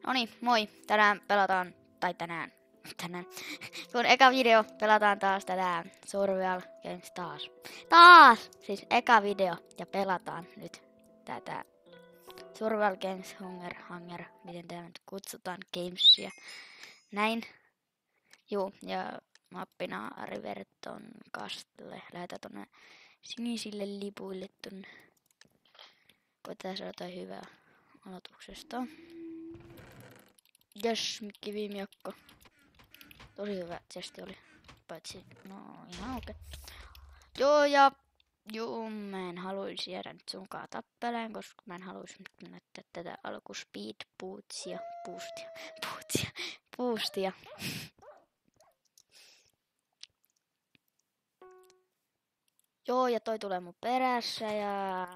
Noniin, moi. Tänään pelataan, kun eka video pelataan taas tätä Survival Games taas. Siis eka video ja pelataan nyt tätä Survival Games Hunger, miten tämä nyt kutsutaan, Gamesia. Näin. Juu, ja mappina Riverton Castle. Lähetään tonne sinisille lipuille tonne. Koitetaan saada jotain hyvää aloituksesta. Jes, kiviimiakko. Tosi hyvä chesti oli. Paitsi, no ihan okei. Joo, mä en haluisi jäädä nyt sunkaan tappeleen, koska mä en haluisi nyt näyttää tätä alku speed boostia. Joo, ja toi tulee mun perässä ja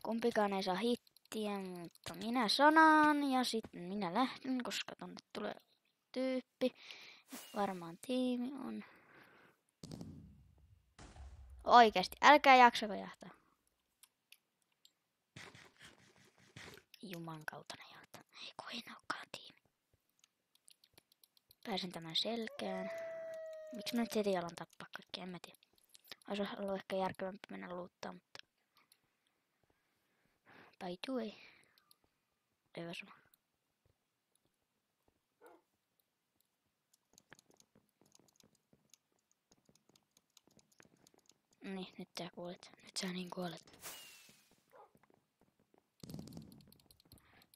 kumpikaan ei saa hittiä, mutta minä sanan ja sitten minä lähden, koska tonne tulee tyyppi. Varmaan tiimi on. Oikeesti, älkää jaksako jahtaa. Juman kautana jahtaa. Ei kun ei olekaan tiimi. Pääsen tämän selkään. Miksi mä nyt heti alan tappaa kaikki, en mä tiedä. Olisi ollut ehkä järkevämpi mennä luuttaa, mutta... By the way. Hyvä sama. Niin, nyt sä kuolet. Nyt sä niin kuolet.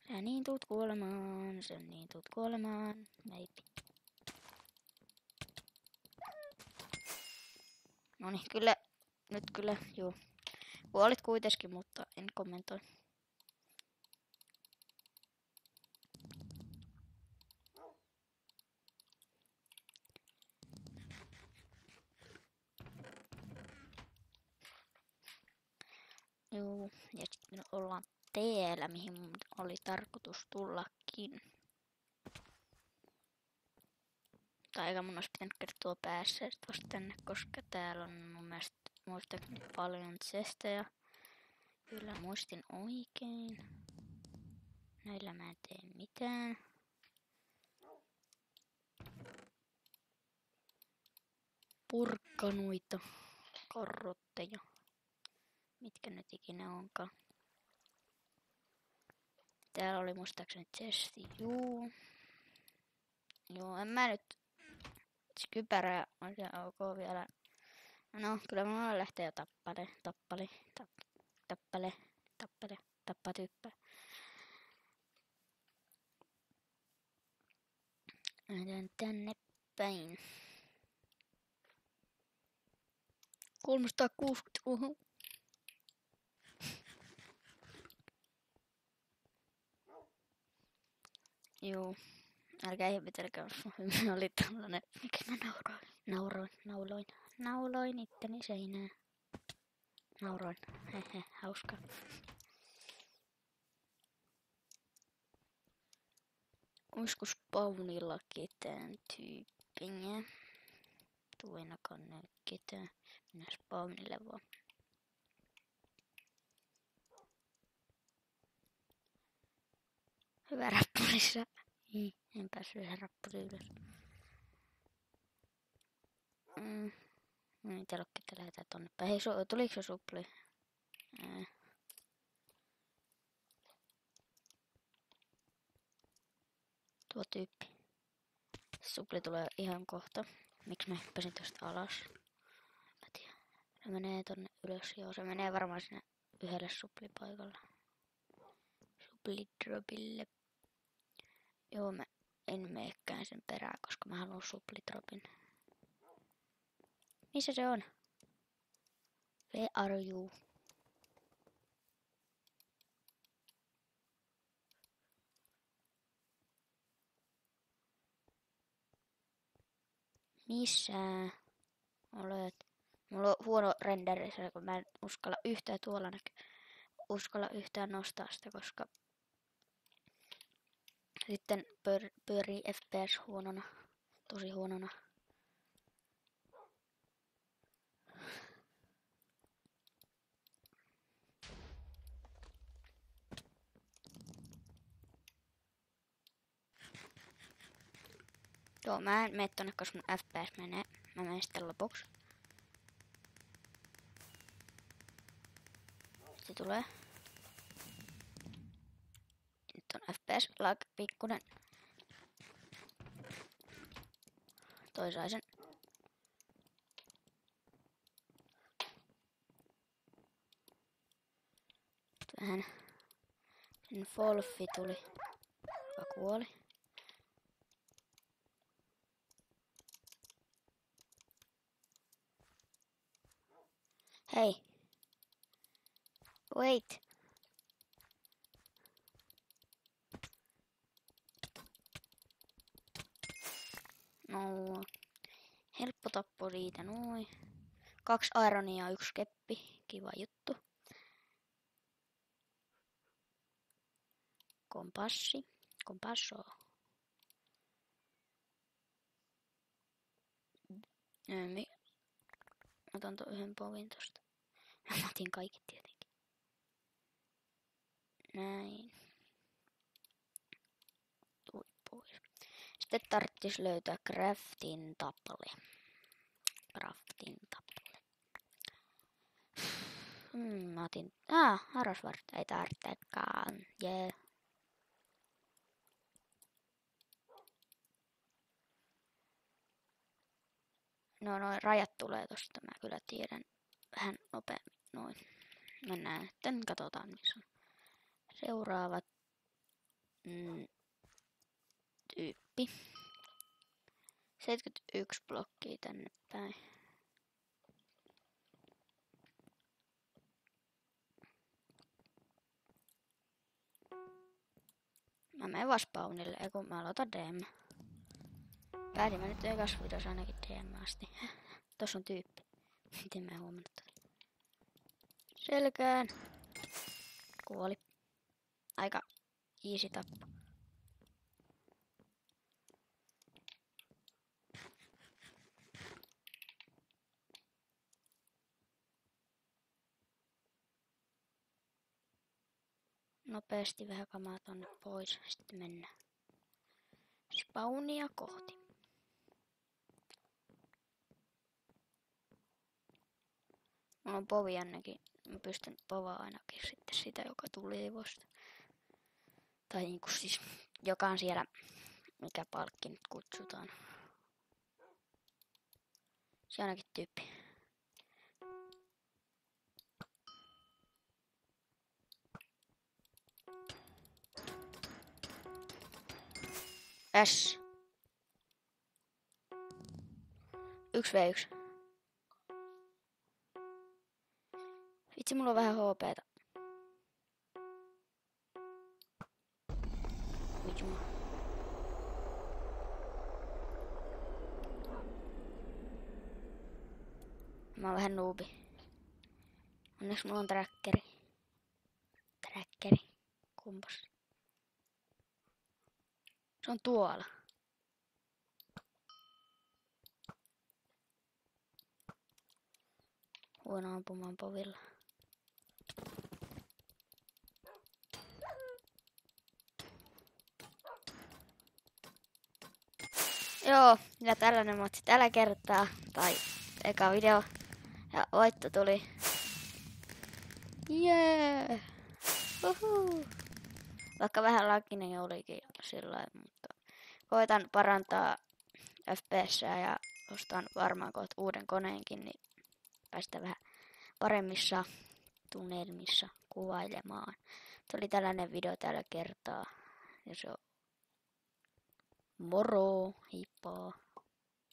Sä niin tuut kuolemaan. Maybe. Noniin, nyt kyllä, juu. Kuolit kuitenkin, mutta en kommentoi. Juu, ja sitten ollaan teellä, mihin mun oli tarkoitus tullakin. Tai eikä mun olisi pitänyt kertoa päässä vasta tänne, koska täällä on mun mielestä muistaakseni paljon chestejä. Kyllä muistin oikein. Näillä mä en tee mitään. Purkkanuita. Karrotteja. Mitkä nyt ikinä onkaan. Täällä oli muistaakseni chesti. Joo, en mä nyt... Kypärä on siellä ok vielä. No, kyllä mä lähtee jo tappaa tyyppää. Lähdetään tänne päin. 360, Joo, älkää ihmetelkää, jos oli tällainen, miksi mä nauloin itteni seinään. Nauroin, hauskaa. Olisiko spawnilla ketään tyyppiä? Tuu ainakaan näy ketään. Mennään spawnille vaan. Hyvä rappulissa. En päässyt yhden rappuli ylös. Ei täällä ole ketään, lähdetään tonne päin. Hei, tuliko se supli? Tuo tyyppi. Supli tulee ihan kohta. Miksi mä hyppäsin tosta alas? Mä tiedän. Se menee tonne ylös. Joo, se menee varmaan sinne yhdelle suplipaikalle. Suplidropille. Joo, mä en meekään sen perään, koska mä haluan suplidropin. Missä se on? Where are you? Missä olet? Mulla on huono renderi, kun mä en uskalla yhtään nostaa sitä, koska sitten pyörii FPS huonona, tosi huonona. Joo, mä en mene tonne, koska mun FPS menee. Mä menen sitten lopuksi. Se tulee. Nyt on FPS lag pikkunen. Toisaisen. Vähän sen Wolfi tuli, joka kuoli. Hei. Wait. No. Helppo tappo siitä, noin. 2 ironia ja 1 keppi. Kiva juttu. Kompassi. Kompasso. Otan tuon yhden povin tosta. Mä otin kaikki tietenkin. Näin. Tuli pois. Sitten tarvitsisi löytää craftin tappale. Mä otin... harrasvartta ei tarvitsekaan. Yeah. No noin rajat tulee tosta, mä kyllä tiedän vähän nopeammin. Noin. Mennään sitten, katsotaan missä on seuraavat tyyppi. 71 blokkia tänne päin. Mä menen vaan spawnille, kun mä aloitan DM. Päädin mä nyt ekas videossa ainakin DM asti. Tossa on tyyppi. Miten mä en huomannut tätä? Selkään. Kuoli. Aika easy tappo. Nopeasti vähän kamaa tonne pois. Sitten mennään spawnia kohti. Mulla on povi ainakin. Mä pystyn povaa ainakin sitten sitä, joka tuli vasta. Tai niinku siis, joka on siellä, mikä palkki nyt kutsutaan. Se on ainakin tyyppi. S. 1v1. Vitsi, mulla on vähän HP:ta. Vitsi, mä oon vähän noobi. Onneksi mulla on trackeri. Kumpas. Se on tuolla. Huono ampumaan povilla. Joo, ja tällainen matsi tällä kertaa. Tai eka video. Ja voitto tuli. Jee! Vaikka vähän lakinen olikin sillä, mutta koitan parantaa FPS ja ostan varmaan kohta uuden koneenkin, niin päästä vähän paremmissa tunnelmissa kuvailemaan. Se oli tällainen video tällä kertaa. Ja se on moro, heippa!